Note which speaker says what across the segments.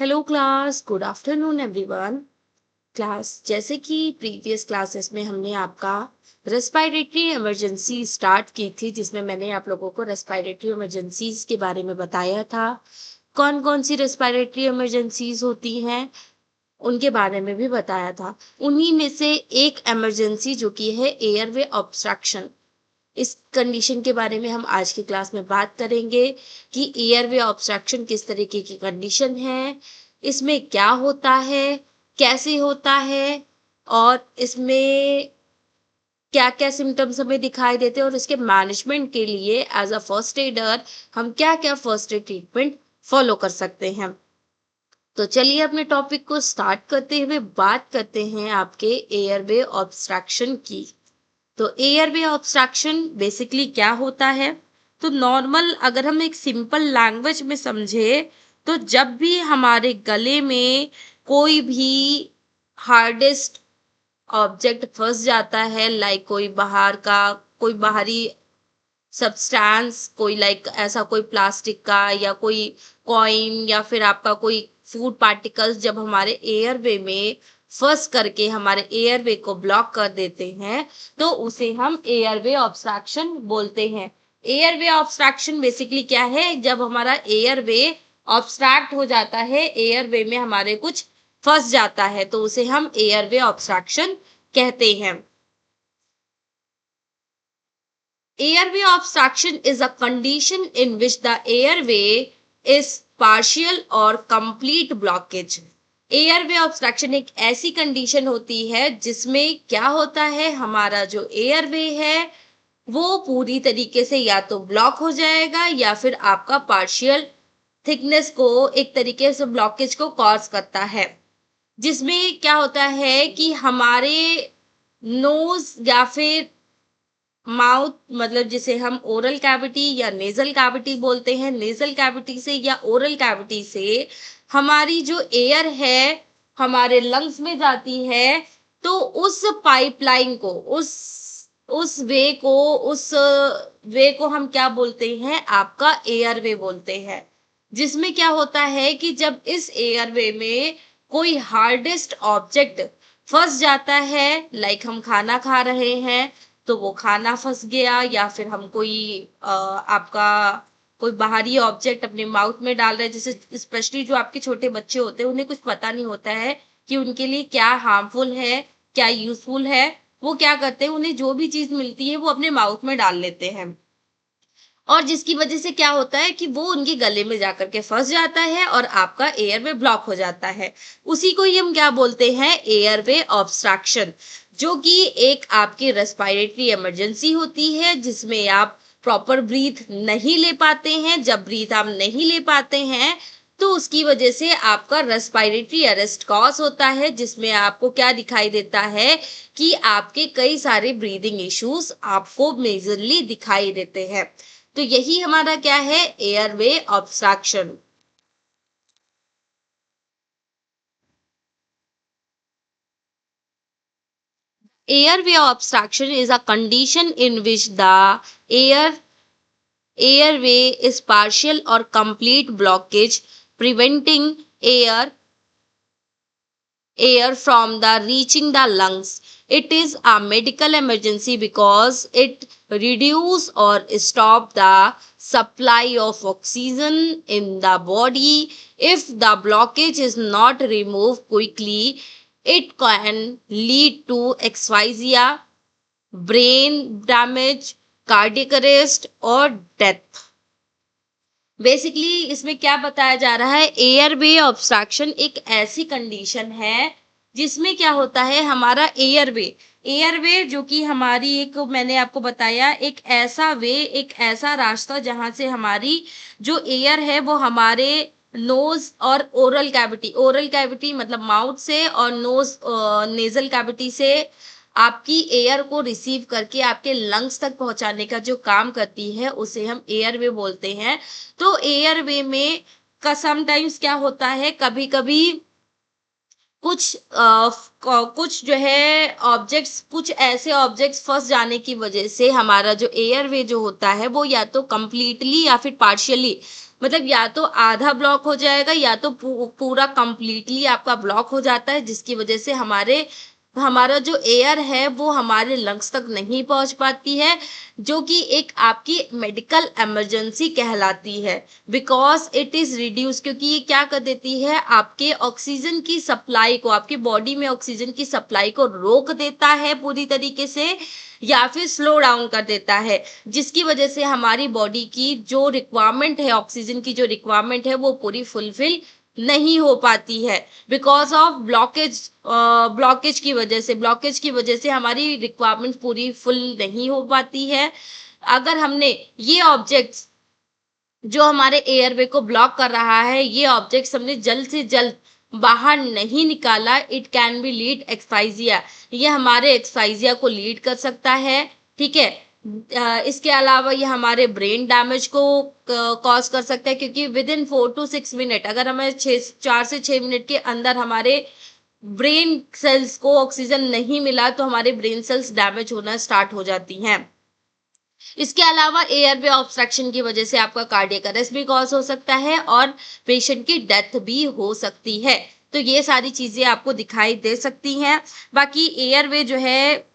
Speaker 1: Hello class, good afternoon everyone. Class, जैसे कि previous classes में हमने आपका रेस्पिरेटरी इमरजेंसी स्टार्ट की थी, जिसमें मैंने आप लोगों को रेस्पिरेटरी इमरजेंसीज के बारे में बताया था। कौन कौन सी रेस्पिरेटरी इमरजेंसीज होती हैं उनके बारे में भी बताया था। उन्हीं में से एक इमरजेंसी जो कि है एयरवे ऑब्स्ट्रक्शन, इस कंडीशन के बारे में हम आज की क्लास में बात करेंगे कि एयरवे ऑब्स्ट्रक्शन किस तरीके की कंडीशन है, इसमें क्या होता है, कैसे होता है और इसमें क्या क्या सिम्टम्स हमें दिखाई देते हैं और इसके मैनेजमेंट के लिए एज अ फर्स्ट एडर हम क्या क्या फर्स्ट एड ट्रीटमेंट फॉलो कर सकते हैं। तो चलिए अपने टॉपिक को स्टार्ट करते हुए बात करते हैं आपके एयरवे ऑब्स्ट्रक्शन की। तो एयरवे ऑब्स्ट्रक्शन बेसिकली क्या होता है? तो नॉर्मल अगर हम एक सिंपल लैंग्वेज में समझे, तो जब भी हमारे गले में कोई भी हार्डेस्ट ऑब्जेक्ट फंस जाता है, लाइक कोई बाहरी सब्सटेंस, कोई लाइक ऐसा कोई प्लास्टिक का या कोई कॉइन या फिर आपका कोई फूड पार्टिकल्स जब हमारे एयरवे में फंस करके हमारे एयरवे को ब्लॉक कर देते हैं, तो उसे हम एयरवे ऑब्स्ट्रक्शन बोलते हैं। एयरवे ऑब्स्ट्रक्शन बेसिकली क्या है? जब हमारा एयरवे ऑब्स्ट्रैक्ट हो जाता है, एयरवे में हमारे कुछ फंस जाता है, तो उसे हम एयरवे ऑब्स्ट्रक्शन कहते हैं। Airway obstruction is a condition in which the airway is partial or complete blockage. Airway obstruction एक ऐसी कंडीशन होती है जिसमें क्या होता है, हमारा जो एयरवे है वो पूरी तरीके से या तो ब्लॉक हो जाएगा या फिर आपका पार्शियल थिकनेस को एक तरीके से ब्लॉकेज को कॉज करता है, जिसमें क्या होता है कि हमारे नोज या फिर माउथ, मतलब जिसे हम ओरल कैविटी या नेजल कैविटी बोलते हैं, नेजल कैविटी से या ओरल कैविटी से हमारी जो एयर है हमारे लंग्स में जाती है, तो उस पाइपलाइन को उस वे को हम क्या बोलते हैं? आपका एयरवे बोलते हैं। जिसमें क्या होता है कि जब इस एयरवे में कोई हार्डेस्ट ऑब्जेक्ट फंस जाता है, लाइक हम खाना खा रहे हैं तो वो खाना फंस गया, या फिर हम आपका कोई बाहरी ऑब्जेक्ट अपने माउथ में डाल रहे हैं, जैसे स्पेशली जो आपके छोटे बच्चे होते हैं उन्हें कुछ पता नहीं होता है कि उनके लिए क्या हार्मफुल है क्या यूजफुल है। वो क्या करते हैं, उन्हें जो भी चीज मिलती है वो अपने माउथ में डाल लेते हैं, और जिसकी वजह से क्या होता है कि वो उनके गले में जाकर के फंस जाता है और आपका एयरवे ब्लॉक हो जाता है। उसी को ही हम क्या बोलते हैं? एयरवे ऑब्स्ट्रक्शन, जो कि एक आपकी रेस्पिरेटरी इमरजेंसी होती है, जिसमें आप प्रॉपर ब्रीथ नहीं ले पाते हैं। जब ब्रीथ आप नहीं ले पाते हैं तो उसकी वजह से आपका रेस्पिरेटरी अरेस्ट कॉज होता है, जिसमें आपको क्या दिखाई देता है कि आपके कई सारे ब्रीदिंग इश्यूज आपको मेजरली दिखाई देते हैं। तो यही हमारा क्या है? Airway obstruction. Airway obstruction is a condition in which the airway is partial or complete blockage, preventing air from the reaching the lungs. It is a medical emergency because it reduce or stop the supply of oxygen in the body. If the blockage is not removed quickly, it can lead to asphyxia, brain damage, cardiac arrest or death. Basically इसमें क्या बताया जा रहा है? Airway obstruction एक ऐसी condition है जिसमें क्या होता है, हमारा एयरवे जो कि हमारी एक, मैंने आपको बताया, एक ऐसा रास्ता जहां से हमारी जो एयर है वो हमारे नोज और ओरल कैविटी मतलब माउथ से, और नेजल कैविटी से आपकी एयर को रिसीव करके आपके लंग्स तक पहुंचाने का जो काम करती है उसे हम एयरवे बोलते हैं। तो एयरवे में का समटाइम्स क्या होता है, कभी कभी कुछ जो है ऑब्जेक्ट्स, कुछ ऐसे ऑब्जेक्ट्स फंस जाने की वजह से हमारा जो एयरवे जो होता है वो या तो कंप्लीटली या फिर पार्शियली मतलब या तो आधा ब्लॉक हो जाएगा या तो पूरा कंप्लीटली आपका ब्लॉक हो जाता है, जिसकी वजह से हमारा जो एयर है वो हमारे लंग्स तक नहीं पहुंच पाती है, जो कि एक आपकी मेडिकल इमरजेंसी कहलाती है। बिकॉज इट इज रिड्यूस, क्योंकि ये क्या कर देती है, आपके ऑक्सीजन की सप्लाई को, आपकी बॉडी में ऑक्सीजन की सप्लाई को रोक देता है पूरी तरीके से, या फिर स्लो डाउन कर देता है, जिसकी वजह से हमारी बॉडी की जो रिक्वायरमेंट है, ऑक्सीजन की जो रिक्वायरमेंट है वो पूरी फुलफिल नहीं हो पाती है। बिकॉज ऑफ ब्लॉकेज की वजह से हमारी रिक्वायरमेंट पूरी फुल नहीं हो पाती है। अगर हमने ये ऑब्जेक्ट्स जो हमारे एयरवे को ब्लॉक कर रहा है, ये ऑब्जेक्ट्स हमने जल्द से जल्द बाहर नहीं निकाला, इट कैन बी लीड एक्सफाइजिया, ये हमारे एक्सफाइजिया को लीड कर सकता है। ठीक है। इसके अलावा ये हमारे ब्रेन डैमेज को कॉज कर सकता है, क्योंकि विद इन 4 to 6 मिनट, अगर हमें 4 से 6 मिनट के अंदर हमारे ब्रेन सेल्स को ऑक्सीजन नहीं मिला तो हमारे ब्रेन सेल्स डैमेज होना स्टार्ट हो जाती हैं। इसके अलावा एयरवे ऑब्स्ट्रक्शन की वजह से आपका कार्डियक अरेस्ट भी कॉज हो सकता है और पेशेंट की डेथ भी हो सकती है। तो ये सारी चीजें आपको दिखाई दे सकती हैं। बाकी एयरवे जो है,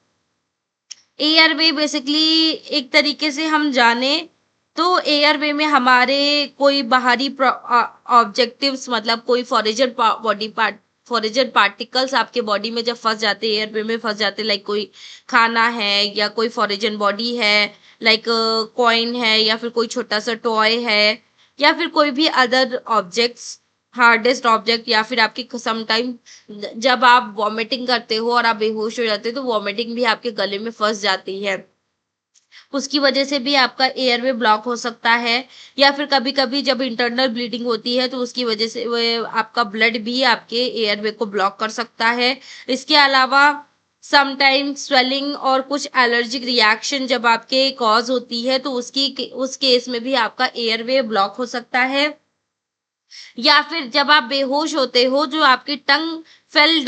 Speaker 1: एयरवे बेसिकली एक तरीके से हम जाने तो एयरवे में हमारे कोई बाहरी ऑब्जेक्टिव्स, मतलब कोई फॉरेजन पार्टिकल्स आपके बॉडी में जब फंस जाते हैं, एयरवे में फंस जाते, लाइक कोई खाना है या कोई फॉरेजन बॉडी है, लाइक कॉइन है या फिर कोई छोटा सा टॉय है या फिर कोई भी अदर ऑब्जेक्ट्स, हार्डेस्ट ऑब्जेक्ट, या फिर आपकी सम टाइम जब आप वॉमिटिंग करते हो और आप बेहोश हो जाते हो तो वॉमिटिंग भी आपके गले में फंस जाती है, उसकी वजह से भी आपका एयरवे ब्लॉक हो सकता है। या फिर कभी कभी जब इंटरनल ब्लीडिंग होती है तो उसकी वजह से आपका ब्लड भी आपके एयरवे को ब्लॉक कर सकता है। इसके अलावा समटाइम्स स्वेलिंग और कुछ एलर्जिक रिएक्शन जब आपके कॉज होती है तो उस केस में भी आपका एयरवे ब्लॉक हो सकता है। या फिर जब आप बेहोश होते हो, जो आपकी टंग फेल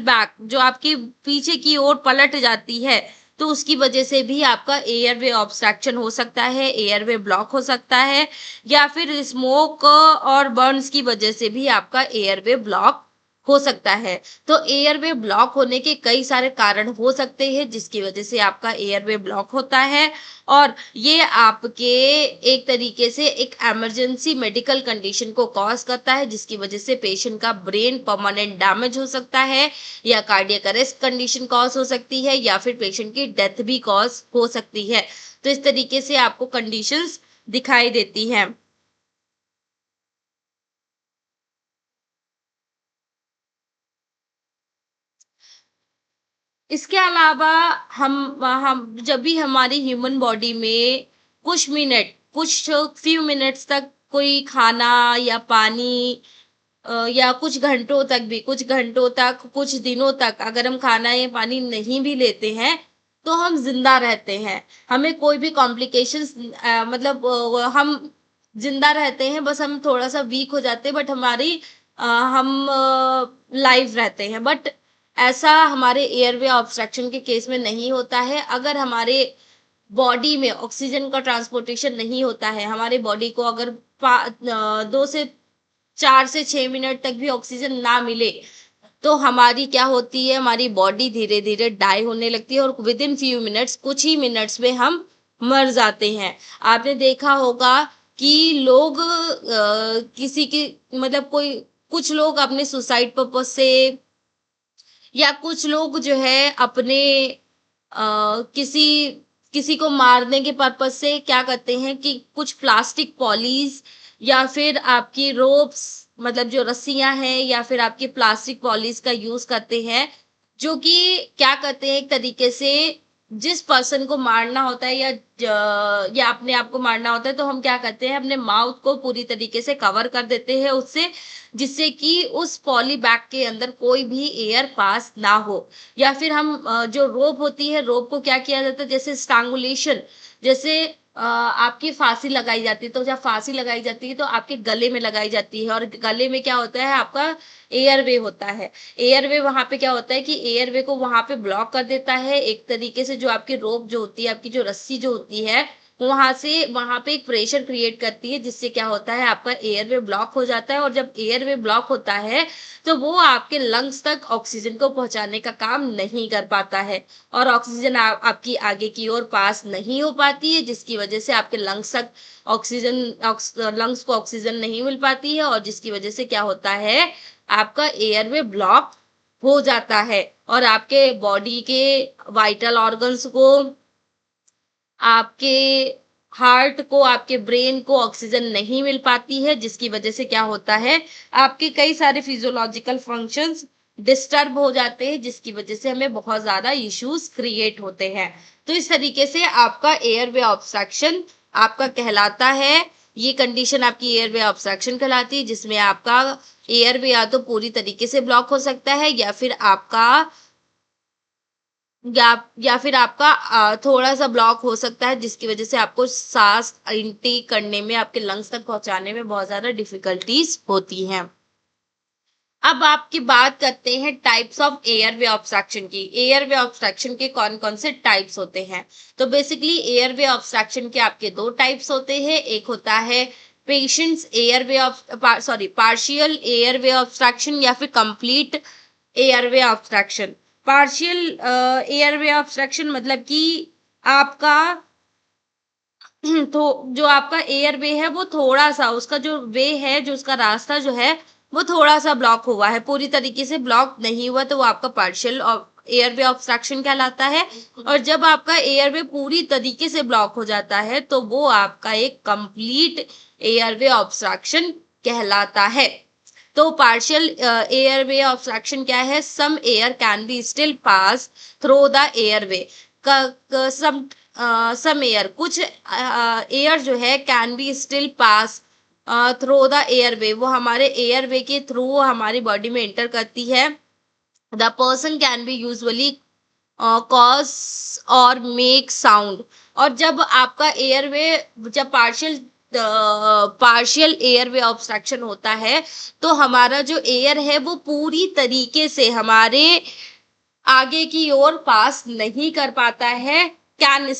Speaker 1: बैक, जो आपकी पीछे की ओर पलट जाती है, तो उसकी वजह से भी आपका एयरवे ऑब्स्ट्रक्शन हो सकता है, एयरवे ब्लॉक हो सकता है। या फिर स्मोक और बर्न्स की वजह से भी आपका एयरवे ब्लॉक हो सकता है। तो एयरवे ब्लॉक होने के कई सारे कारण हो सकते हैं जिसकी वजह से आपका एयरवे ब्लॉक होता है, और ये आपके एक तरीके से एक इमरजेंसी मेडिकल कंडीशन को कॉज करता है, जिसकी वजह से पेशेंट का ब्रेन परमानेंट डैमेज हो सकता है, या कार्डियक अरेस्ट कंडीशन कॉज हो सकती है, या फिर पेशेंट की डेथ भी कॉज हो सकती है। तो इस तरीके से आपको कंडीशंस दिखाई देती हैं। इसके अलावा हम जब भी हमारी ह्यूमन बॉडी में कुछ फ्यू मिनट्स तक कोई खाना या पानी या कुछ घंटों तक, कुछ दिनों तक अगर हम खाना या पानी नहीं भी लेते हैं तो हम जिंदा रहते हैं, हमें कोई भी कॉम्प्लिकेशंस, मतलब हम जिंदा रहते हैं, बस हम थोड़ा सा वीक हो जाते हैं, बट हम लाइव रहते हैं। बट ऐसा हमारे एयरवे ऑब्स्ट्रक्शन के केस में नहीं होता है। अगर हमारे बॉडी में ऑक्सीजन का ट्रांसपोर्टेशन नहीं होता है, हमारे बॉडी को अगर 2 से 4 से 6 मिनट तक भी ऑक्सीजन ना मिले तो हमारी क्या होती है, हमारी बॉडी धीरे धीरे डाई होने लगती है और विद इन फ्यू मिनट्स, कुछ ही मिनट्स में हम मर जाते हैं। आपने देखा होगा कि लोग किसी की, मतलब कुछ लोग अपने सुसाइड पर्पज से, या कुछ लोग जो है अपने किसी किसी को मारने के पर्पज से क्या करते हैं कि कुछ प्लास्टिक पॉलीज या फिर आपकी रोप्स, मतलब जो रस्सियां हैं, या फिर आपकी प्लास्टिक पॉलीज का यूज करते हैं, जो कि क्या करते हैं, एक तरीके से जिस पर्सन को मारना होता है या अपने आप को मारना होता है तो हम क्या करते हैं, अपने माउथ को पूरी तरीके से कवर कर देते हैं उससे, जिससे कि उस पॉली बैग के अंदर कोई भी एयर पास ना हो। या फिर हम जो रोप होती है, रोप को क्या किया जाता है, जैसे स्ट्रैंगुलेशन, जैसे आपकी फांसी लगाई जाती है, तो जब फांसी लगाई जाती है तो आपके गले में लगाई जाती है, और गले में क्या होता है, आपका एयरवे होता है। एयरवे वहां पे क्या होता है कि एयरवे को वहां पे ब्लॉक कर देता है एक तरीके से, जो आपकी रोप जो होती है, आपकी जो रस्सी जो होती है वहां पे एक प्रेशर क्रिएट करती है, जिससे क्या होता है आपका एयरवे ब्लॉक हो जाता है। और जब एयरवे ब्लॉक होता है तो वो आपके लंग्स तक ऑक्सीजन को पहुंचाने का काम नहीं कर पाता है, और ऑक्सीजन आपकी आगे की ओर पास नहीं हो पाती है, जिसकी वजह से आपके लंग्स तक लंग्स को ऑक्सीजन नहीं मिल पाती है, और जिसकी वजह से क्या होता है आपका एयरवे ब्लॉक हो जाता है, और आपके बॉडी के वाइटल ऑर्गन्स को, आपके हार्ट को, आपके ब्रेन को ऑक्सीजन नहीं मिल पाती है, जिसकी वजह से क्या होता है आपके कई सारे फिजियोलॉजिकल फंक्शंस डिस्टर्ब हो जाते हैं, जिसकी वजह से हमें बहुत ज्यादा इश्यूज क्रिएट होते हैं। तो इस तरीके से आपका एयरवे ऑब्स्ट्रक्शन आपका कहलाता है। ये कंडीशन आपकी एयरवे ऑब्स्ट्रक्शन कहलाती है, जिसमें आपका एयरवे या तो पूरी तरीके से ब्लॉक हो सकता है, या फिर आपका थोड़ा सा ब्लॉक हो सकता है, जिसकी वजह से आपको सांस इनटेक करने में, आपके लंग्स तक पहुंचाने में बहुत ज्यादा डिफिकल्टीज होती हैं। अब आपकी बात करते हैं टाइप्स ऑफ एयरवे ऑब्स्ट्रक्शन की। एयरवे ऑब्स्ट्रक्शन के कौन कौन से टाइप्स होते हैं? तो बेसिकली एयरवे ऑब्स्ट्रक्शन के आपके दो टाइप्स होते हैं। एक होता है पार्शियल एयरवे ऑब्स्ट्रक्शन या फिर complete airway obstruction. Partial airway obstruction मतलब कि आपका तो जो आपका एयरवे है वो थोड़ा सा, उसका जो वे है, जो उसका रास्ता जो है वो थोड़ा सा ब्लॉक हुआ है, पूरी तरीके से ब्लॉक नहीं हुआ, तो वो आपका पार्शियल एयरवे ऑब्स्ट्रक्शन कहलाता है। और जब आपका एयरवे पूरी तरीके से ब्लॉक हो जाता है तो वो आपका एक कंप्लीट एयरवे ऑब्स्ट्रक्शन कहलाता है। तो पार्शियल एयरवे ऑब्स्ट्रक्शन क्या है? Some air can be still pass through the airway. Some air, कुछ एयर जो है can be still pass through the airway, वो हमारे एयरवे के थ्रू हमारी बॉडी में एंटर करती है। The person can be usually cause और मेक साउंड। और जब आपका एयरवे, जब पार्शियल एयरवे ऑब्स्ट्रक्शन होता है तो हमारा जो एयर है वो पूरी तरीके से हमारे आगे की ओर पास नहीं कर पाता है। Can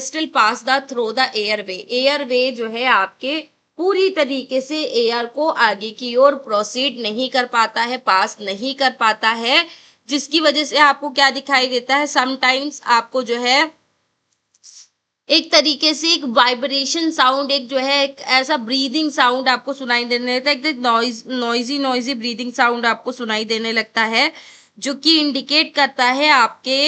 Speaker 1: still pass the through the airway. Airway जो है आपके पूरी तरीके से एयर को आगे की ओर प्रोसीड नहीं कर पाता है, पास नहीं कर पाता है, जिसकी वजह से आपको क्या दिखाई देता है? समटाइम्स आपको जो है एक तरीके से एक वाइब्रेशन साउंड, एक जो है एक ऐसा ब्रीदिंग साउंड आपको सुनाई देने लगता है, एक नॉइजी ब्रीदिंग साउंड आपको सुनाई देने लगता है, जो कि इंडिकेट करता है आपके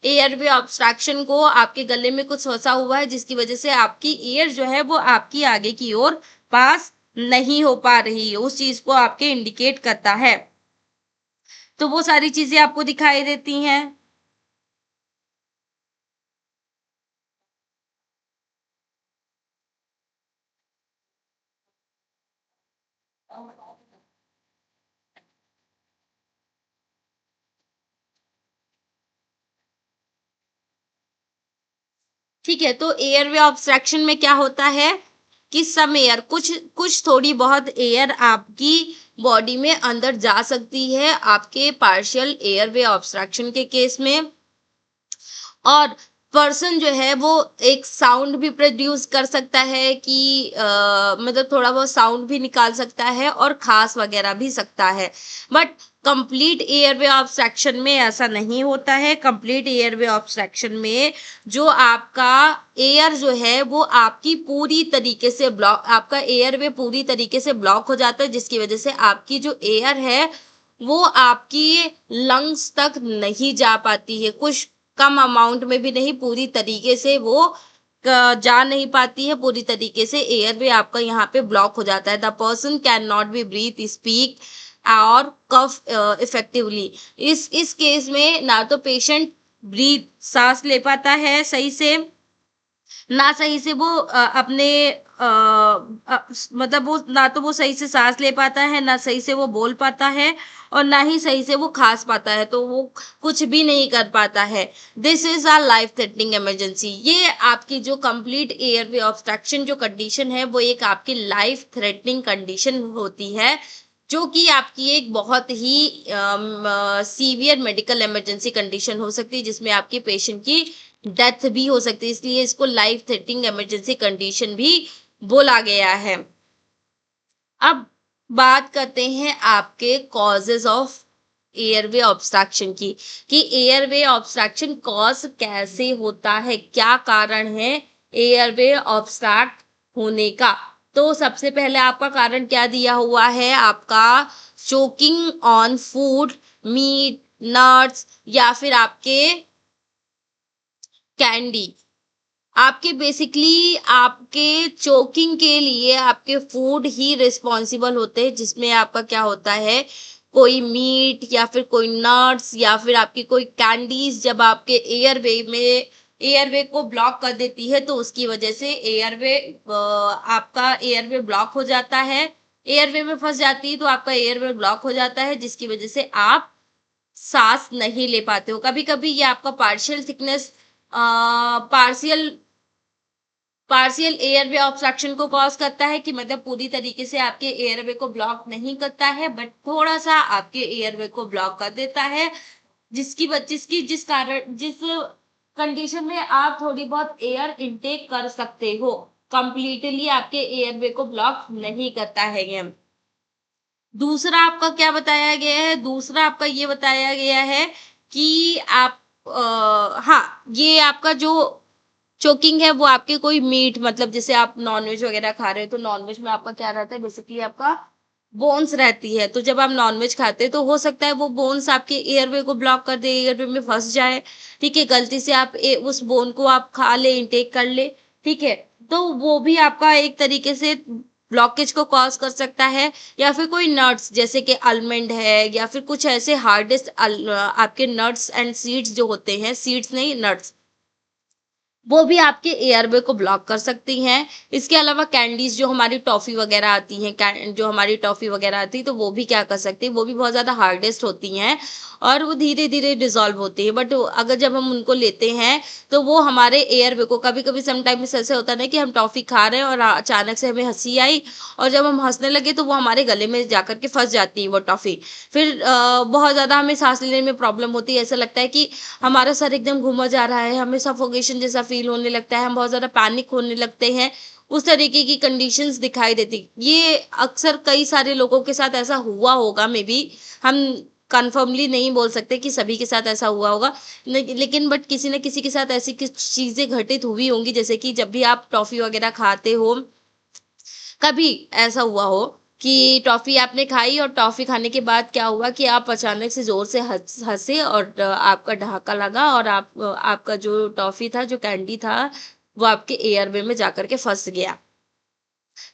Speaker 1: एयरवे ऑब्स्ट्रक्शन को, आपके गले में कुछ फंसा हुआ है, जिसकी वजह से आपकी एयर जो है वो आपकी आगे की ओर पास नहीं हो पा रही है, उस चीज को आपके इंडिकेट करता है। तो वो सारी चीजें आपको दिखाई देती हैं। ठीक है, तो एयरवे ऑब्स्ट्रक्शन में क्या होता है कि सम एयर, कुछ कुछ थोड़ी बहुत एयर आपकी बॉडी में अंदर जा सकती है आपके पार्शियल एयरवे ऑब्स्ट्रक्शन के केस में। और पर्सन जो है वो एक साउंड भी प्रोड्यूस कर सकता है कि मतलब थोड़ा बहुत साउंड भी निकाल सकता है और खांस वगैरह भी सकता है। बट कंप्लीट एयरवे ऑब्स्ट्रक्शन में ऐसा नहीं होता है। कंप्लीट एयरवे ऑब्स्ट्रक्शन में जो आपका एयर जो है वो आपकी पूरी तरीके से ब्लॉक, आपका एयरवे पूरी तरीके से ब्लॉक हो जाता है, जिसकी वजह से आपकी जो एयर है वो आपकी लंग्स तक नहीं जा पाती है, कुछ कम अमाउंट में भी नहीं, पूरी तरीके से वो जा नहीं पाती है, पूरी तरीके से एयरवे आपका यहाँ पे ब्लॉक हो जाता है। The person can not be breath, speak और कफ इफेक्टिवली। इस केस में ना तो पेशेंट ब्रीथ, सांस ले पाता है सही से, ना सही से वो मतलब वो ना तो वो सही से सांस ले पाता है, ना सही से वो बोल पाता है, और ना ही सही से वो खांस पाता है, तो वो कुछ भी नहीं कर पाता है। This is a life threatening emergency. ये आपकी जो कंप्लीट एयरवे ऑब्स्ट्रक्शन जो कंडीशन है वो एक आपकी लाइफ थ्रेटनिंग कंडीशन होती है, जो कि आपकी एक बहुत ही सीवियर मेडिकल इमरजेंसी कंडीशन हो सकती है, जिसमें आपकी पेशेंट की डेथ भी हो सकती है, इसलिए इसको लाइफ थ्रेटनिंग इमरजेंसी कंडीशन भी बोला गया है। अब बात करते हैं आपके कॉजेज ऑफ एयरवे ऑब्स्ट्रक्शन की, कि एयरवे ऑब्स्ट्रक्शन कॉज कैसे होता है, क्या कारण है एयरवे ऑब्स्ट्रक्ट होने का। तो सबसे पहले आपका कारण क्या दिया हुआ है, आपका choking on food, meat, nuts, या फिर आपके कैंडी। आपके बेसिकली आपके चोकिंग के लिए आपके फूड ही रिस्पॉन्सिबल होते हैं, जिसमें आपका क्या होता है, कोई मीट या फिर कोई नट्स या फिर आपकी कोई कैंडीज जब आपके एयरवे को ब्लॉक कर देती है, तो उसकी वजह से आपका एयरवे ब्लॉक हो जाता है, एयरवे में फंस जाती है, तो आपका एयरवे ब्लॉक हो जाता है, जिसकी वजह से आप सांस नहीं ले पाते हो। कभी कभी ये आपका पार्शियल पार्शियल एयरवे ऑब्स्ट्रक्शन को कॉज करता है, कि मतलब पूरी तरीके से आपके एयरवे को ब्लॉक नहीं करता है, बट थोड़ा सा आपके एयरवे को ब्लॉक कर देता है, जिस कारण जिस कंडीशन में आप थोड़ी बहुत एयर इनटेक कर सकते हो, कंप्लीटली आपके एयरवे को ब्लॉक नहीं करता है ये। दूसरा आपका क्या बताया गया है, दूसरा आपका ये बताया गया है कि आप हाँ, ये आपका जो चोकिंग है वो आपके कोई मीट, मतलब जैसे आप नॉनवेज वगैरह खा रहे हो, तो नॉनवेज में आपका क्या रहता है, बेसिकली आपका बोन्स रहती है, तो जब आप नॉनवेज खाते हैं तो हो सकता है वो बोन्स आपके एयरवे को ब्लॉक कर दे, एयरवे में फंस जाए। ठीक है, गलती से आप उस बोन को आप खा ले, इंटेक कर ले, ठीक है, तो वो भी आपका एक तरीके से ब्लॉकेज को कॉज कर सकता है। या फिर कोई नट्स जैसे कि आलमंड है, या फिर कुछ ऐसे हार्डेस्ट आपके नट्स एंड सीड्स जो होते हैं, सीड्स नहीं नट्स, वो भी आपके एयरवे को ब्लॉक कर सकती हैं। इसके अलावा कैंडीज जो हमारी टॉफी वगैरह आती हैं, जो हमारी टॉफी वगैरह आती है, तो वो भी क्या कर सकती है, वो भी बहुत ज्यादा हार्डेस्ट होती हैं और वो धीरे धीरे डिसॉल्व होती है, बट अगर जब हम उनको लेते हैं तो वो हमारे एयरवे को, कभी कभी समटाइम्स ऐसे होता है ना कि हम टॉफी खा रहे हैं और अचानक से हमें हंसी आई, और जब हम हंसने लगे तो वो हमारे गले में जाकर के फंस जाती है वो टॉफी। फिर बहुत ज्यादा हमें सांस लेने में प्रॉब्लम होती है, ऐसा लगता है कि हमारा सर एकदम घूमा जा रहा है, हमें सफोकेशन जैसा फील होने लगता है, हम बहुत ज्यादा पैनिक होने लगते हैं, उस तरीके की कंडीशंस दिखाई देती। ये अक्सर कई सारे लोगों के साथ ऐसा हुआ होगा, मे बी हम कन्फर्मली नहीं बोल सकते कि सभी के साथ ऐसा हुआ होगा, लेकिन बट किसी न किसी के साथ ऐसी कुछ चीजें घटित हुई होंगी, जैसे कि जब भी आप टॉफी वगैरह खाते हो, कभी ऐसा हुआ हो कि टॉफी आपने खाई और टॉफी खाने के बाद क्या हुआ कि आप अचानक से जोर से हंसे और आपका ढहाका लगा, और आपका जो टॉफी था, जो कैंडी था, वो आपके एयरवे में जाकर के फंस गया।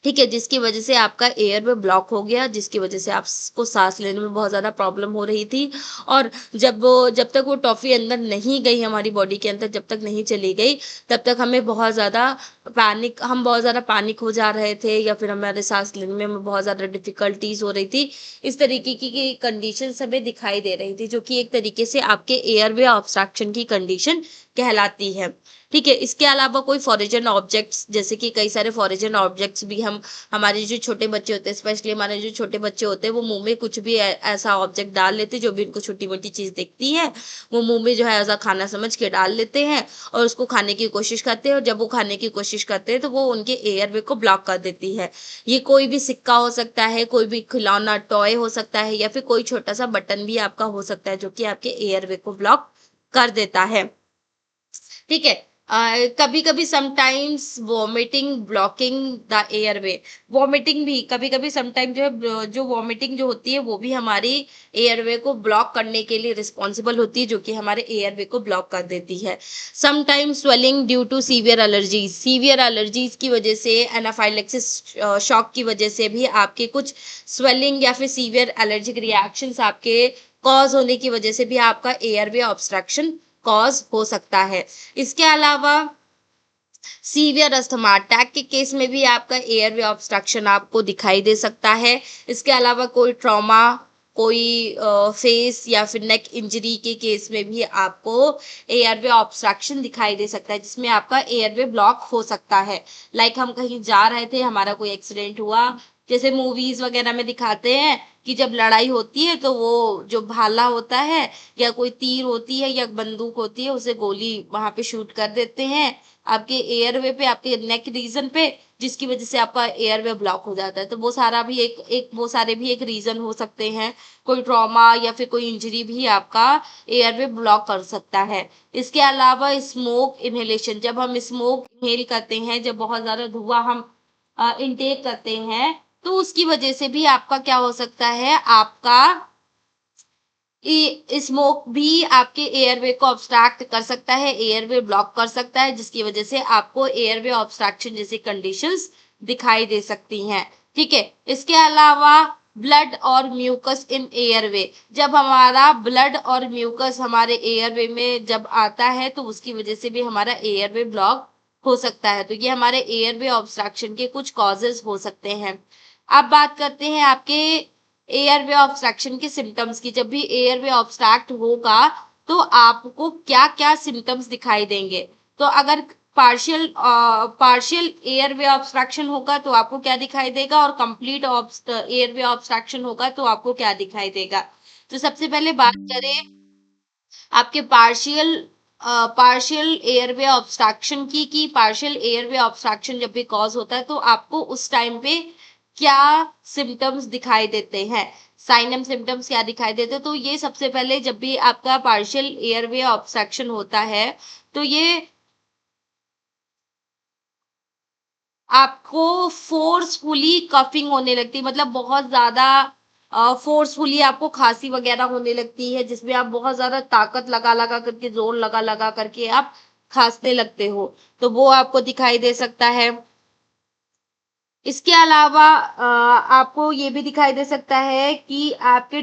Speaker 1: ठीक है, जिसकी वजह से आपका एयरवे ब्लॉक हो गया, जिसकी वजह से आपको सांस लेने में बहुत ज्यादा प्रॉब्लम हो रही थी। और जब तक वो टॉफी अंदर नहीं गई, हमारी बॉडी के अंदर जब तक नहीं चली गई, तब तक हम बहुत ज्यादा पैनिक हो जा रहे थे, या फिर हमारे सांस लेने में हमें बहुत ज्यादा डिफिकल्टीज हो रही थी। इस तरीके की कंडीशन हमें दिखाई दे रही थी, जो कि एक तरीके से आपके एयरवे ऑब्स्ट्रक्शन की कंडीशन कहलाती है। ठीक है, इसके अलावा कोई फॉरेजन ऑब्जेक्ट्स, जैसे कि कई सारे फॉरेजन ऑब्जेक्ट्स भी हम, हमारे जो छोटे बच्चे होते हैं, स्पेशली हमारे जो छोटे बच्चे होते हैं, वो मुंह में कुछ भी ऐसा ऑब्जेक्ट डाल लेते हैं, जो भी इनको छोटी मोटी चीज दिखती है, वो मुंह में जो है ऐसा खाना समझ के डाल लेते हैं और उसको खाने की कोशिश करते हैं, और जब वो खाने की कोशिश करते हैं तो वो उनके एयरवे को ब्लॉक कर देती है। ये कोई भी सिक्का हो सकता है, कोई भी खिलौना टॉय हो सकता है, या फिर कोई छोटा सा बटन भी आपका हो सकता है, जो कि आपके एयरवे को ब्लॉक कर देता है। ठीक है, कभी कभी sometimes vomiting blocking the airway, vomiting भी कभी कभी समटाइम जो है, जो वॉमिटिंग जो होती है वो भी हमारी एयरवे को ब्लॉक करने के लिए रिस्पॉन्सिबल होती है, जो कि हमारे एयरवे को ब्लॉक कर देती है। Sometime swelling due to severe allergies की वजह से, एनाफाइलेक्सिस शॉक की वजह से भी आपके कुछ स्वेलिंग या फिर सीवियर एलर्जिक रिएक्शंस आपके कॉज होने की वजह से भी आपका एयरवे ऑब्स्ट्रक्शन कॉज हो सकता है। इसके अलावा सीवियर अस्थमा अटैक के केस में भी आपका एयरवे ऑब्स्ट्रक्शन आपको दिखाई दे सकता है। इसके अलावा कोई ट्रॉमा कोई फेस या फिर नेक इंजरी के केस में भी आपको एयरवे ऑब्स्ट्रक्शन दिखाई दे सकता है, जिसमें आपका एयरवे ब्लॉक हो सकता है। लाइक हम कहीं जा रहे थे, हमारा कोई एक्सीडेंट हुआ, जैसे मूवीज वगैरह में दिखाते हैं कि जब लड़ाई होती है तो वो जो भाला होता है या कोई तीर होती है या बंदूक होती है, उसे गोली वहां पे शूट कर देते हैं आपके एयरवे पे, आपके नेक रीजन पे, जिसकी वजह से आपका एयरवे ब्लॉक हो जाता है। तो वो सारा भी एक एक वो सारे भी एक रीजन हो सकते हैं। कोई ट्रॉमा या फिर कोई इंजरी भी आपका एयरवे ब्लॉक कर सकता है। इसके अलावा स्मोक इनहेलेशन, जब हम स्मोक इनहेल करते हैं, जब बहुत ज्यादा धुआं हम इनटेक करते हैं, तो उसकी वजह से भी आपका क्या हो सकता है, आपका स्मोक भी आपके एयरवे को ऑब्स्ट्रैक्ट कर सकता है, एयरवे ब्लॉक कर सकता है, जिसकी वजह से आपको एयरवे ऑब्स्ट्रक्शन जैसी कंडीशंस दिखाई दे सकती हैं। ठीक है, इसके अलावा ब्लड और म्यूकस इन एयरवे, जब हमारा ब्लड और म्यूकस हमारे एयरवे में जब आता है तो उसकी वजह से भी हमारा एयरवे ब्लॉक हो सकता है। तो ये हमारे एयरवे ऑब्स्ट्रक्शन के कुछ कॉजेज हो सकते हैं। अब बात करते हैं आपके एयरवे ऑब्स्ट्रक्शन के सिम्टम्स की। जब भी एयरवे ऑब्स्ट्रैक्ट होगा तो आपको क्या क्या सिम्टम्स दिखाई देंगे। तो अगर पार्शियल एयरवे ऑब्स्ट्रक्शन होगा तो आपको क्या दिखाई देगा, और कंप्लीट एयरवे ऑब्स्ट्रक्शन होगा तो आपको क्या दिखाई देगा। तो सबसे पहले बात करें आपके पार्शियल एयरवे ऑब्स्ट्रक्शन की पार्शियल एयरवे ऑब्स्ट्रक्शन जब भी कॉज होता है तो आपको उस टाइम पे क्या सिम्टम्स दिखाई देते हैं, साइन एंड सिम्टम्स क्या दिखाई देते हैं। तो ये सबसे पहले जब भी आपका पार्शियल एयरवे ऑब्स्ट्रक्शन होता है तो ये आपको फोर्सफुली कफिंग होने लगती है, मतलब बहुत ज्यादा फोर्सफुली आपको खांसी वगैरह होने लगती है, जिसमें आप बहुत ज्यादा ताकत लगा लगा करके, जोर लगा लगा करके आप खांसने लगते हो, तो वो आपको दिखाई दे सकता है। इसके अलावा आपको ये भी दिखाई दे सकता है कि आपके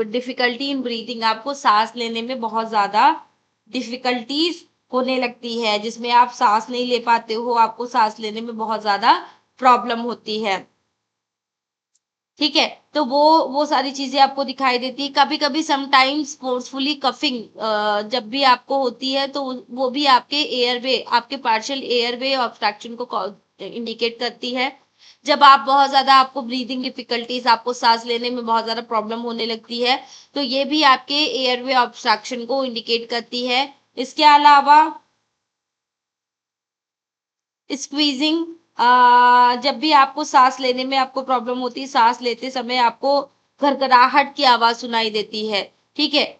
Speaker 1: डिफिकल्टी इन ब्रीथिंग, आपको सांस लेने में बहुत ज्यादा डिफिकल्टीज होने लगती है, जिसमें आप सांस नहीं ले पाते हो, आपको सांस लेने में बहुत ज्यादा प्रॉब्लम होती है। ठीक है, तो वो सारी चीजें आपको दिखाई देती है। कभी कभी समटाइम्स फोर्सफुली कफिंग जब भी आपको होती है तो वो भी आपके एयरवे, आपके पार्शियल एयरवे ऑब्स्ट्रक्शन को इंडिकेट करती है। जब आप बहुत ज्यादा, आपको ब्रीदिंग डिफिकल्टीज, आपको सांस लेने में बहुत ज्यादा प्रॉब्लम होने लगती है, तो ये भी आपके एयरवे ऑब्स्ट्रक्शन को इंडिकेट करती है। इसके अलावा स्क्वीजिंग, जब भी आपको सांस लेने में आपको प्रॉब्लम होती है, सांस लेते समय आपको घरघराहट की आवाज सुनाई देती है। ठीक है,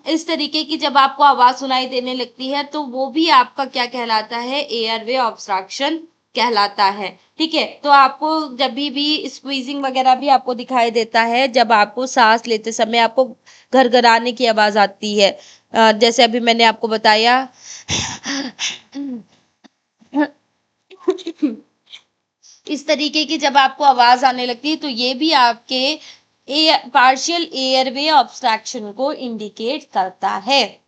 Speaker 1: इस तरीके की जब आपको आवाज सुनाई देने लगती है तो वो भी आपका क्या कहलाता है, एयरवे ऑब्स्ट्रक्शन कहलाता है। ठीक है, तो आपको जब भी स्क्वीजिंग वगैरह भी आपको दिखाई देता है, जब आपको सांस लेते समय आपको घरघराने की आवाज आती है, जैसे अभी मैंने आपको बताया। इस तरीके की जब आपको आवाज आने लगती है तो ये भी आपके पार्शियल एयरवे ऑब्स्ट्रक्शन को इंडिकेट करता है।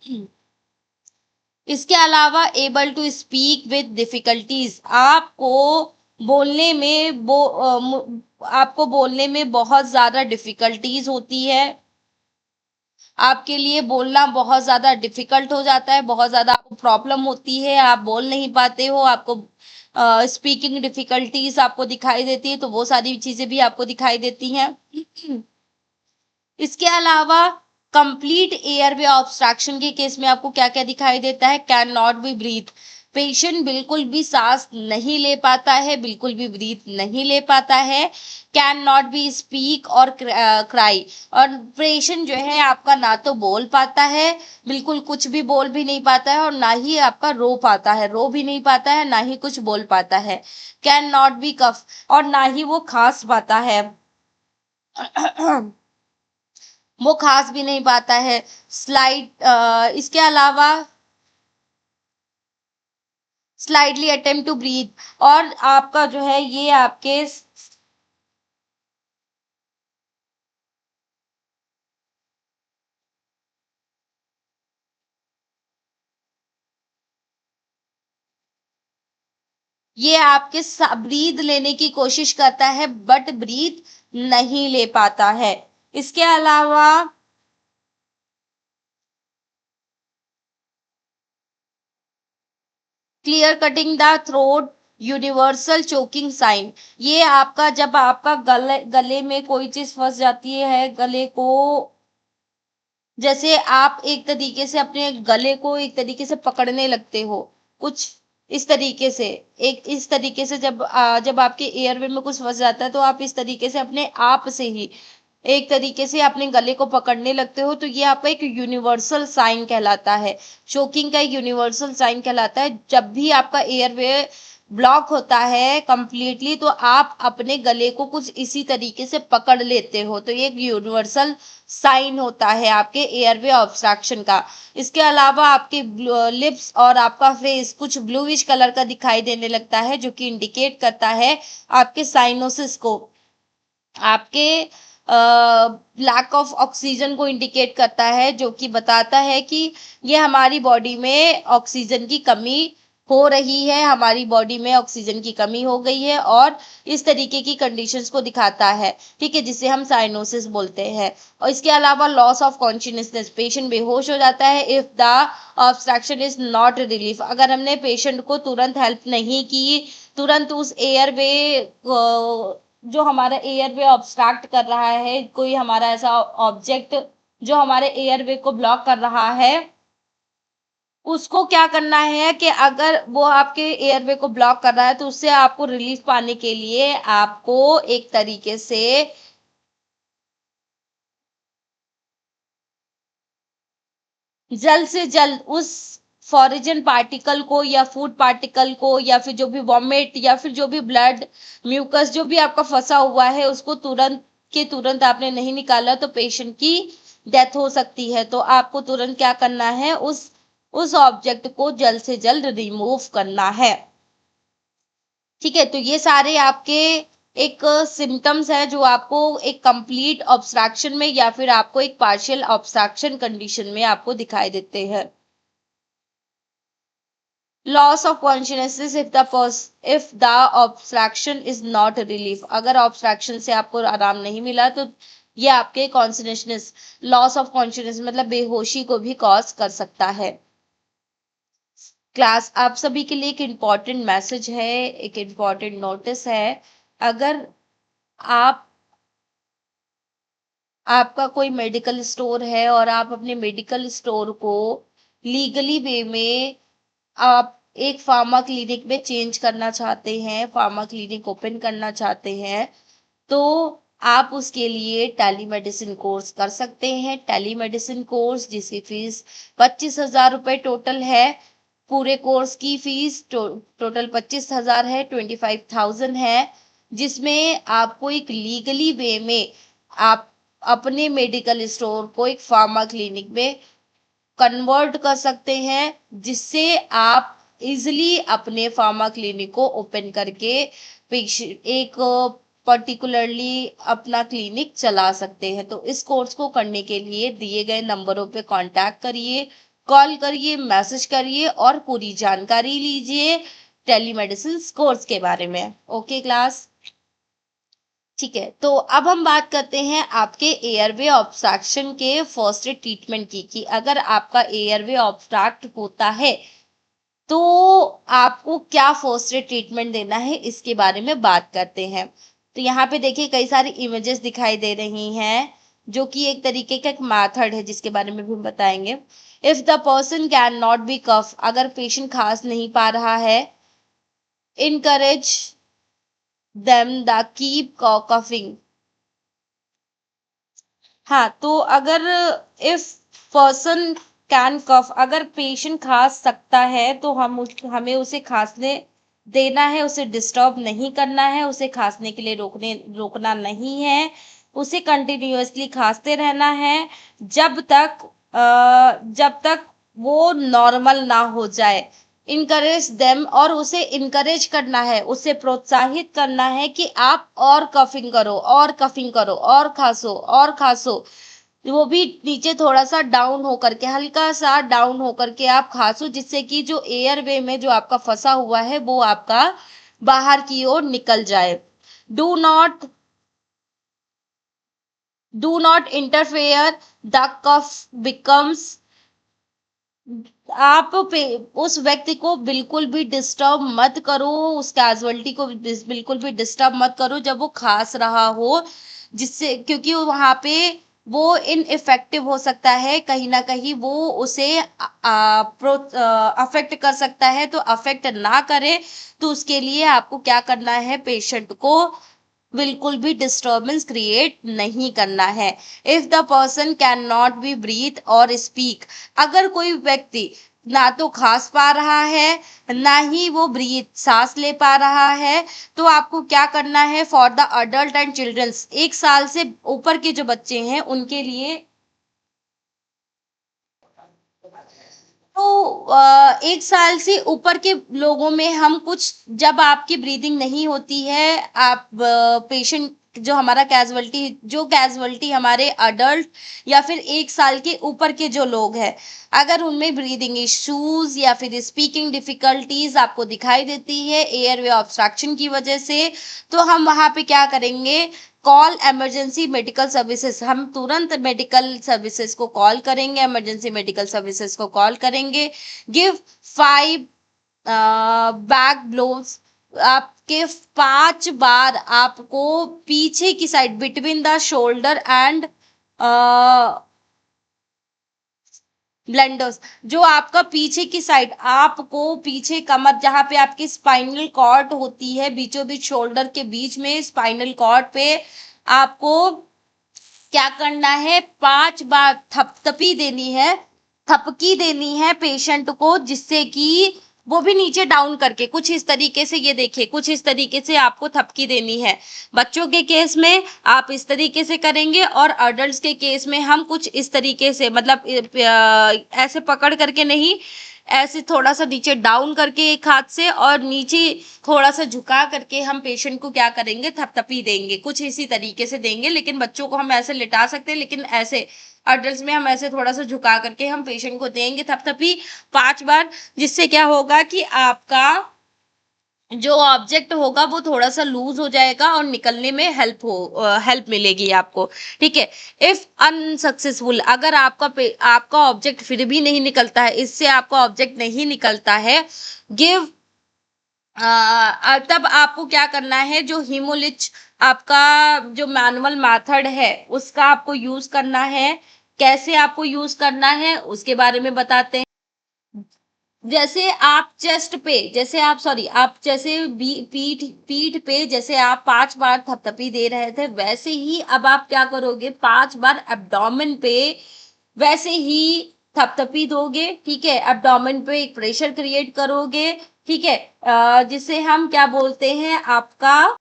Speaker 1: इसके अलावा able to speak with difficulties, बोलने में बो आपको बोलने में बहुत ज्यादा डिफिकल्टीज होती है, आपके लिए बोलना बहुत ज्यादा डिफिकल्ट हो जाता है, बहुत ज्यादा आपको प्रॉब्लम होती है, आप बोल नहीं पाते हो, आपको स्पीकिंग डिफिकल्टीज आपको दिखाई देती है, तो वो सारी चीजें भी आपको दिखाई देती हैं। इसके अलावा कंप्लीट एयरवे ऑब्स्ट्रक्शन के केस में आपको क्या क्या दिखाई देता है, can not be breath, patient बिल्कुल भी सांस नहीं ले पाता है, बिल्कुल भी ब्रीथ नहीं ले पाता है। कैन नॉट बी स्पीक और क्राई, और पेशेंट जो है आपका ना तो बोल पाता है, बिल्कुल कुछ भी बोल भी नहीं पाता है, और ना ही आपका रो पाता है, रो भी नहीं पाता है, ना ही कुछ बोल पाता है। कैन नॉट बी कफ, और ना ही वो खांस पाता है। वो खास भी नहीं पाता है। इसके अलावा स्लाइडली अटेम्प्ट टू ब्रीथ, और आपका जो है ये आपके ये आपके ब्रीथ लेने की कोशिश करता है बट ब्रीथ नहीं ले पाता है। इसके अलावा clear cutting the throat, universal choking sign. ये आपका जब आपका गले गले में कोई चीज फंस जाती है, गले को, जैसे आप एक तरीके से अपने गले को एक तरीके से पकड़ने लगते हो, कुछ इस तरीके से, एक इस तरीके से जब आपके एयरवे में कुछ फंस जाता है तो आप इस तरीके से अपने आप से ही एक तरीके से अपने गले को पकड़ने लगते हो, तो ये आपका एक यूनिवर्सल साइन कहलाता है। चोकिंग का एक यूनिवर्सल साइन कहलाता है। जब भी आपका एयरवे ब्लॉक होता है कंप्लीटली तो आप अपने गले को कुछ इसी तरीके से पकड़ लेते हो, तो ये एक यूनिवर्सल साइन होता है आपके एयरवे ऑब्स्ट्रक्शन का। इसके अलावा आपके लिप्स और आपका फेस कुछ ब्लूइश कलर का दिखाई देने लगता है, जो कि इंडिकेट करता है आपके साइनोसिस को, आपके लैक ऑफ ऑक्सीजन को इंडिकेट करता है, जो कि बताता है कि ये हमारी बॉडी में ऑक्सीजन की कमी हो रही है, हमारी बॉडी में ऑक्सीजन की कमी हो गई है, और इस तरीके की कंडीशंस को दिखाता है, ठीक है, जिसे हम साइनोसिस बोलते हैं। और इसके अलावा लॉस ऑफ कॉन्शियसनेस, पेशेंट बेहोश हो जाता है if the obstruction is not relief. अगर हमने पेशेंट को तुरंत हेल्प नहीं की, तुरंत उस एयरवे, जो हमारा एयरवे ऑब्स्ट्रक्ट कर रहा है, कोई हमारा ऐसा ऑब्जेक्ट जो हमारे एयरवे को ब्लॉक कर रहा है, उसको क्या करना है कि अगर वो आपके एयरवे को ब्लॉक कर रहा है तो उससे आपको रिलीफ पाने के लिए आपको एक तरीके से जल्द से जल्द उस फॉरिजन पार्टिकल को या फूड पार्टिकल को या फिर जो भी वॉमिट या फिर जो भी ब्लड म्यूकस जो भी आपका फंसा हुआ है उसको तुरंत के तुरंत आपने नहीं निकाला तो पेशेंट की डेथ हो सकती है। तो आपको तुरंत क्या करना है, उस ऑब्जेक्ट को जल्द से जल्द रिमूव करना है। ठीक है, तो ये सारे आपके एक सिम्टम्स है जो आपको एक कंप्लीट ऑब्स्ट्रक्शन में या फिर आपको एक पार्शियल ऑब्स्ट्रक्शन कंडीशन में आपको दिखाई देते हैं। Loss of consciousness if the obstruction is not relief. अगर ऑब्स्ट्रक्शन से आपको आराम नहीं मिला तो ये आपके कॉन्शियसनेस, लॉस ऑफ कॉन्शियसनेस मतलब बेहोशी को भी कॉज कर सकता है। क्लास आप सभी के लिए एक इम्पॉर्टेंट मैसेज है, एक इम्पॉर्टेंट नोटिस है। अगर आप आपका कोई मेडिकल स्टोर है और आप अपने मेडिकल स्टोर को लीगली वे में आप एक फार्मा क्लिनिक में चेंज करना चाहते हैं, फार्मा क्लिनिक ओपन करना चाहते हैं, तो आप उसके लिए टेलीमेडिसिन कोर्स कर सकते हैं। टेलीमेडिसिन कोर्स जिसकी फीस 25,000 रुपये टोटल है। पूरे कोर्स की फीस टोटल 25,000 है, 25,000 है, जिसमें आपको एक लीगली वे में आप अपने मेडिकल स्टोर को एक फार्मा क्लिनिक में कन्वर्ट कर सकते हैं, जिससे आप इजिली अपने फार्मा क्लिनिक को ओपन करके एक पर्टिकुलरली अपना क्लिनिक चला सकते हैं। तो इस कोर्स को करने के लिए दिए गए नंबरों पे कांटेक्ट करिए, कॉल करिए, मैसेज करिए और पूरी जानकारी लीजिए टेलीमेडिसिन कोर्स के बारे में। ओके क्लास, ठीक है, तो अब हम बात करते हैं आपके एयरवे ऑब्स्ट्रक्शन के फर्स्ट एड ट्रीटमेंट की, कि अगर आपका एयरवे ऑब्स्ट्रक्ट होता है तो आपको क्या फर्स्ट एड ट्रीटमेंट देना है, इसके बारे में बात करते हैं। तो यहाँ पे देखिए कई सारी इमेजेस दिखाई दे रही हैं, जो कि एक तरीके का एक मेथड है जिसके बारे में भी हम बताएंगे। If the person can not be cough, अगर पेशेंट खांस नहीं पा रहा है, encourage them the keep coughing. हाँ, तो अगर इफ पर्सन कैन कफ, अगर पेशेंट खांस सकता है तो हमें उसे खांसने देना है, उसे डिस्टर्ब नहीं करना है, उसे खांसने के लिए रोकना नहीं है, उसे कंटिन्यूअसली खांसते रहना है जब तक वो नॉर्मल ना हो जाए। इनकरेज देम, और उसे इनकरेज करना है, उसे प्रोत्साहित करना है कि आप और कफिंग करो, और कफिंग करो, और खांसो, और खांसो। वो भी नीचे थोड़ा सा डाउन होकर के, हल्का सा डाउन होकर के आप खांसो, जिससे कि जो एयर वे में जो आपका फंसा हुआ है वो आपका बाहर की ओर निकल जाए। Do not interfere, the cough becomes, आप उस व्यक्ति को बिल्कुल भी डिस्टर्ब मत करो, उस कैजुअलिटी को बिल्कुल भी डिस्टर्ब मत करो जब वो खांस रहा हो, जिससे क्योंकि वहां पे वो इनइफेक्टिव हो सकता है, कहीं ना कहीं वो उसे अफेक्ट कर सकता है। तो अफेक्ट ना करे तो उसके लिए आपको क्या करना है, पेशेंट को बिल्कुल भी डिस्टर्बेंस क्रिएट नहीं करना है। If the person can not be breath और स्पीक, अगर कोई व्यक्ति ना तो खांस पा रहा है ना ही वो ब्रीथ सांस ले पा रहा है, तो आपको क्या करना है, for the adult and childrens, 1 साल से ऊपर के जो बच्चे हैं उनके लिए, तो 1 साल से ऊपर के लोगों में हम कुछ, जब आपकी ब्रीदिंग नहीं होती है, आप पेशेंट जो हमारा कैजुअलिटी हमारे अडल्ट या फिर 1 साल के ऊपर के जो लोग हैं, अगर उनमें ब्रीदिंग इश्यूज या फिर स्पीकिंग डिफिकल्टीज आपको दिखाई देती है एयरवे ऑब्स्ट्रक्शन की वजह से, तो हम वहां पे क्या करेंगे, कॉल इमरजेंसी मेडिकल सर्विसेज, हम तुरंत मेडिकल सर्विसेज को कॉल करेंगे, इमरजेंसी मेडिकल सर्विसेज को कॉल करेंगे। गिव 5 बैक ब्लोज, आपके 5 बार आपको पीछे की side between the shoulder and blenders, जो आपका पीछे की साइड, आपको पीछे कमर जहां पे आपकी स्पाइनल कॉर्ड होती है, बीचों बीच शोल्डर के बीच में स्पाइनल कॉर्ड पे आपको क्या करना है, 5 बार थपथपी देनी है, थपकी देनी है पेशेंट को, जिससे कि वो भी नीचे डाउन करके कुछ इस तरीके से, ये देखिए कुछ इस तरीके से आपको थपकी देनी है। बच्चों के केस में आप इस तरीके से करेंगे और अडल्ट के केस में हम कुछ इस तरीके से, मतलब ऐसे पकड़ करके नहीं, ऐसे थोड़ा सा नीचे डाउन करके एक हाथ से और नीचे थोड़ा सा झुका करके हम पेशेंट को क्या करेंगे, थपथपी देंगे, कुछ इसी तरीके से देंगे। लेकिन बच्चों को हम ऐसे लिटा सकते हैं, लेकिन ऐसे अडल्ट में हम ऐसे थोड़ा सा झुका करके हम पेशेंट को देंगे थपथपी 5 बार, जिससे क्या होगा कि आपका जो ऑब्जेक्ट होगा वो थोड़ा सा लूज हो जाएगा और निकलने में हेल्प मिलेगी आपको। ठीक है। इफ अनसक्सेसफुल, अगर आपका ऑब्जेक्ट फिर भी नहीं निकलता है, इससे आपका ऑब्जेक्ट नहीं निकलता है, गिव तब आपको क्या करना है, जो हीमोलिच आपका जो मैनुअल मेथड है उसका आपको यूज करना है। कैसे आपको यूज करना है उसके बारे में बताते हैं। जैसे आप चेस्ट पे, जैसे आप सॉरी आप जैसे पीठ पीठ पे जैसे आप 5 बार थपथपी दे रहे थे, वैसे ही अब आप क्या करोगे, 5 बार एब्डोमेन पे वैसे ही थपथपी दोगे। ठीक है, एब्डोमेन पे एक प्रेशर क्रिएट करोगे। ठीक है, जिसे हम क्या बोलते हैं आपका,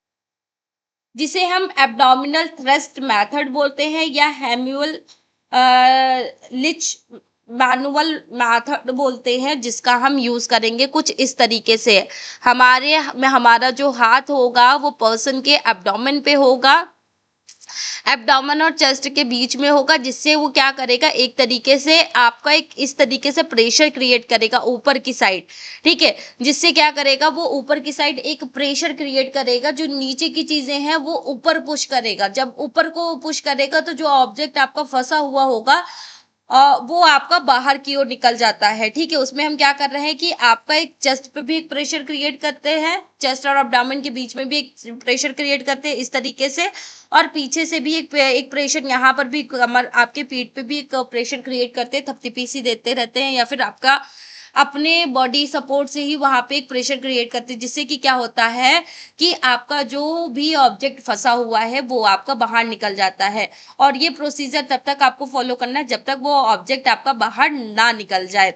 Speaker 1: जिसे हम एब्डोमिनल थ्रस्ट मेथड बोलते हैं या हेम्यूअल लिच मैनुअल मेथड बोलते हैं, जिसका हम यूज करेंगे कुछ इस तरीके से। हमारा जो हाथ होगा वो पर्सन के एब्डोमेन पे होगा, एब्डोमेन और चेस्ट के बीच में होगा, जिससे वो क्या करेगा, एक तरीके से आपका एक इस तरीके से प्रेशर क्रिएट करेगा ऊपर की साइड। ठीक है, जिससे क्या करेगा, वो ऊपर की साइड एक प्रेशर क्रिएट करेगा, जो नीचे की चीजें हैं वो ऊपर पुश करेगा। जब ऊपर को पुश करेगा तो जो ऑब्जेक्ट आपका फंसा हुआ होगा वो आपका बाहर की ओर निकल जाता है। ठीक है, उसमें हम क्या कर रहे हैं कि आपका एक चेस्ट पे भी एक प्रेशर क्रिएट करते हैं, चेस्ट और एब्डोमेन के बीच में भी एक प्रेशर क्रिएट करते हैं इस तरीके से, और पीछे से भी एक प्रेशर, यहाँ पर भी कमर आपके पीठ पे भी एक प्रेशर क्रिएट करते हैं, थपथपी सी देते रहते हैं, या फिर आपका अपने बॉडी सपोर्ट से ही वहां पे एक प्रेशर क्रिएट करते हैं, जिससे कि क्या होता है कि आपका जो भी ऑब्जेक्ट फंसा हुआ है वो आपका बाहर निकल जाता है। और ये प्रोसीजर तब तक आपको फॉलो करना है जब तक वो ऑब्जेक्ट आपका बाहर ना निकल जाए,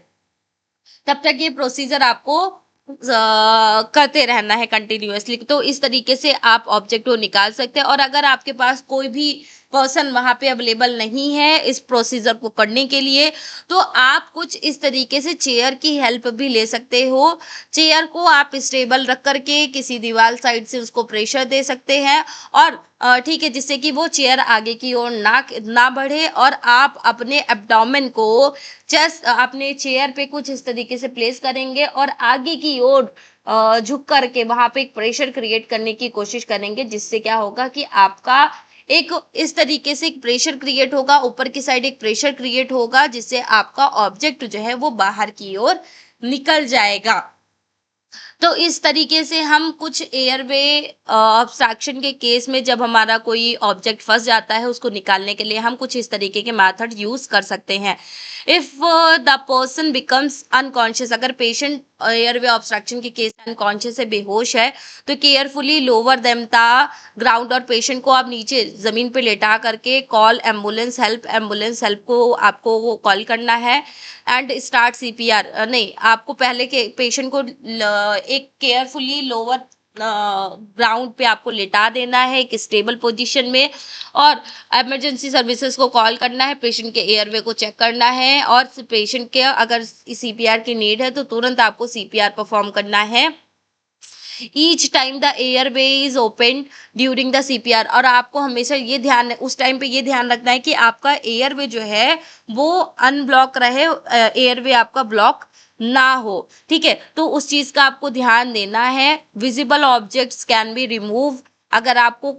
Speaker 1: तब तक ये प्रोसीजर आपको करते रहना है कंटिन्यूअसली। तो इस तरीके से आप ऑब्जेक्ट को निकाल सकते हैं। और अगर आपके पास कोई भी पर्सन वहां पे अवेलेबल नहीं है इस प्रोसीजर को करने के लिए, तो आप कुछ इस तरीके से चेयर की हेल्प भी ले सकते हो। चेयर को आप स्टेबल रख करके किसी दीवार साइड से उसको प्रेशर दे सकते हैं, और ठीक है, जिससे कि वो चेयर आगे की ओर ना बढ़े, और आप अपने एब्डोमेन को चेस्ट अपने चेयर पे कुछ इस तरीके से प्लेस करेंगे और आगे की ओर झुक करके वहां पे एक प्रेशर क्रिएट करने की कोशिश करेंगे, जिससे क्या होगा कि आपका एक इस तरीके से एक प्रेशर क्रिएट होगा, ऊपर की साइड एक प्रेशर क्रिएट होगा, जिससे आपका ऑब्जेक्ट जो है वो बाहर की ओर निकल जाएगा। तो इस तरीके से हम कुछ एयरवे ऑब्स्ट्रक्शन के केस में जब हमारा कोई ऑब्जेक्ट फंस जाता है, उसको निकालने के लिए हम कुछ इस तरीके के मेथड यूज कर सकते हैं। If the person becomes unconscious, अगर पेशेंट एयरवे ऑब्स्ट्रक्शन के केस में अनकॉन्शियस है, बेहोश है, तो carefully lower them the ground, और पेशेंट को आप नीचे जमीन पे लेटा करके कॉल एम्बुलेंस हेल्प को आपको कॉल करना है एंड स्टार्ट सीपीआर। नहीं, आपको पहले के पेशेंट को एक केयरफुली लोअर ग्राउंड पे आपको लेटा देना है एक स्टेबल पोजीशन में, और इमरजेंसी सर्विसेज को कॉल करना है, पेशेंट के एयरवे को चेक करना है, और पेशेंट के अगर सीपीआर की नीड है तो तुरंत आपको सीपीआर परफॉर्म करना है each time the airway is open during the CPR. और आपको हमेशा ये ध्यान, उस टाइम पे ये ध्यान रखना है कि आपका एयरवे जो है वो अनब्लॉक रहे, एयरवे आपका ब्लॉक ना हो, ठीक है। तो उस चीज का आपको ध्यान देना है। Visible objects can be remove, अगर आपको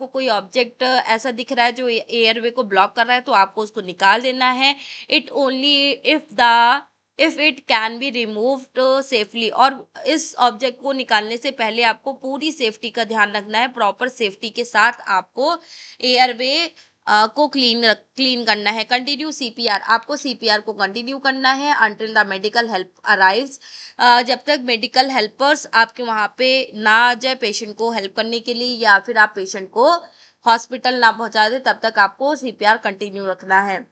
Speaker 1: कोई ऑब्जेक्ट ऐसा दिख रहा है जो एयरवे को ब्लॉक कर रहा है, तो आपको उसको निकाल देना है। It only if it can be removed safely, और इस ऑब्जेक्ट को निकालने से पहले आपको पूरी सेफ्टी का ध्यान रखना है। प्रॉपर सेफ्टी के साथ आपको एयरवे को क्लीन करना है। कंटिन्यू सीपीआर, आपको सीपीआर को कंटिन्यू करना है until the medical help arrives, जब तक मेडिकल हेल्पर्स आपके वहां पे ना आ जाए पेशेंट को हेल्प करने के लिए, या फिर आप पेशेंट को हॉस्पिटल ना पहुंचा दे, तब तक आपको सीपीआर कंटिन्यू रखना है।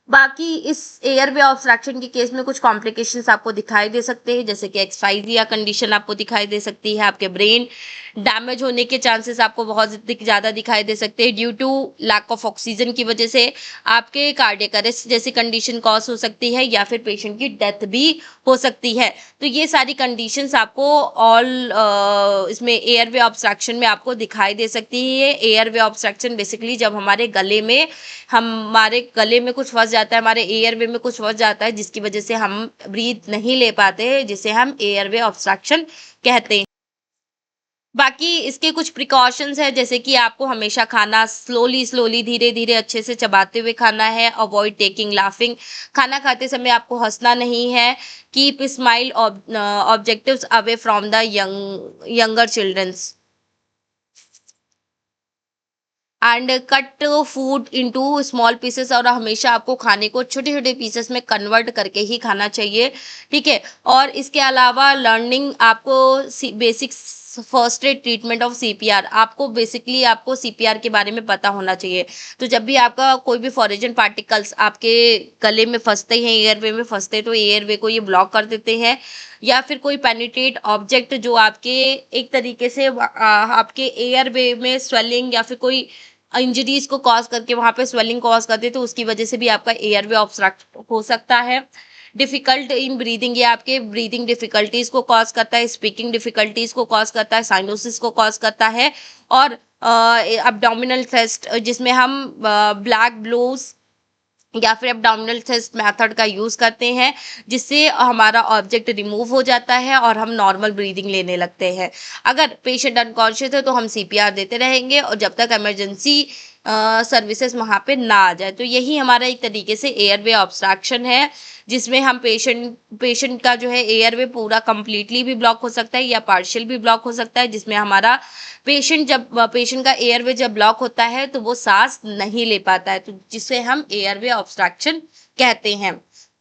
Speaker 1: बाकी इस एयरवे ऑब्स्ट्रक्शन के केस में कुछ कॉम्प्लिकेशंस आपको दिखाई दे सकते हैं, जैसे कि एक्सफाइजिया कंडीशन आपको दिखाई दे सकती है, आपके ब्रेन डैमेज होने के चांसेस आपको बहुत ज़्यादा दिखाई दे सकते हैं due to lack of oxygen की वजह से। आपके कार्डियक अरेस्ट जैसी कंडीशन कॉज हो सकती है, या फिर पेशेंट की डेथ भी हो सकती है। तो ये सारी कंडीशंस आपको इसमें एयरवे ऑब्स्ट्रक्शन में आपको दिखाई दे सकती है। एयरवे ऑब्स्ट्रक्शन बेसिकली जब हमारे गले में कुछ फंस जाता है, हमारे एयरवे में कुछ फंस जाता है, जिसकी वजह से हम ब्रीथ नहीं ले पाते, जिसे हम एयरवे ऑब्स्ट्रक्शन कहते हैं। बाकी इसके कुछ प्रिकॉशंस है, जैसे कि आपको हमेशा खाना स्लोली धीरे धीरे अच्छे से चबाते हुए खाना है। अवॉइड टेकिंग लाफिंग, खाना खाते समय आपको हंसना नहीं है। Keep smile objectives away from the younger children's and cut food into small pieces, और हमेशा आपको खाने को छोटे छोटे पीसेस में कन्वर्ट करके ही खाना चाहिए, ठीक है। और इसके अलावा लर्निंग, आपको basic first aid treatment of CPR, आपको सीपीआर के बारे में पता होना चाहिए। तो जब भी आपका कोई भी फॉरेजन पार्टिकल्स आपके गले में फंसते हैं, एयरवे में फंसते हैं, तो एयरवे को ये ब्लॉक कर देते हैं। या फिर कोई पेनिट्रेट ऑब्जेक्ट जो आपके एक तरीके से आपके एयरवे में स्वेलिंग या फिर कोई इंजरीज को कॉज करके वहां पे स्वेलिंग कॉज करते, तो उसकी वजह से भी आपका एयरवे ऑब्स्ट्रक्ट हो सकता है। डिफिकल्ट इन ब्रीदिंग, ये आपके ब्रीदिंग डिफिकल्टीज को कॉज करता है, स्पीकिंग डिफिकल्टीज को कॉज करता है, साइनोसिस को कॉज करता है। और अब्डोमिनल थ्रस्ट, जिसमें हम ब्लैक ब्लूज या फिर एब्डोमिनल थ्रस्ट मेथड का यूज करते हैं, जिससे हमारा ऑब्जेक्ट रिमूव हो जाता है और हम नॉर्मल ब्रीदिंग लेने लगते हैं। अगर पेशेंट अनकॉन्शियस है तो हम सीपीआर देते रहेंगे, और जब तक इमरजेंसी सर्विसेज वहां पे ना आ जाए। तो यही हमारा एक तरीके से एयरवे ऑब्स्ट्रक्शन है, जिसमें हम पेशेंट का जो है एयरवे पूरा कंप्लीटली भी ब्लॉक हो सकता है या पार्शियल भी ब्लॉक हो सकता है, जिसमें हमारा पेशेंट का एयरवे जब ब्लॉक होता है तो वो सांस नहीं ले पाता है, तो जिसे हम एयरवे ऑब्स्ट्रक्शन कहते हैं।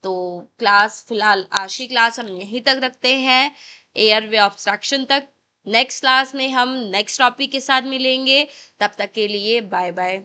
Speaker 1: तो फिलहाल आज की क्लास हम यहीं तक रखते हैं, एयरवे ऑब्स्ट्रक्शन तक। नेक्स्ट क्लास में हम नेक्स्ट टॉपिक के साथ मिलेंगे, तब तक के लिए बाय बाय।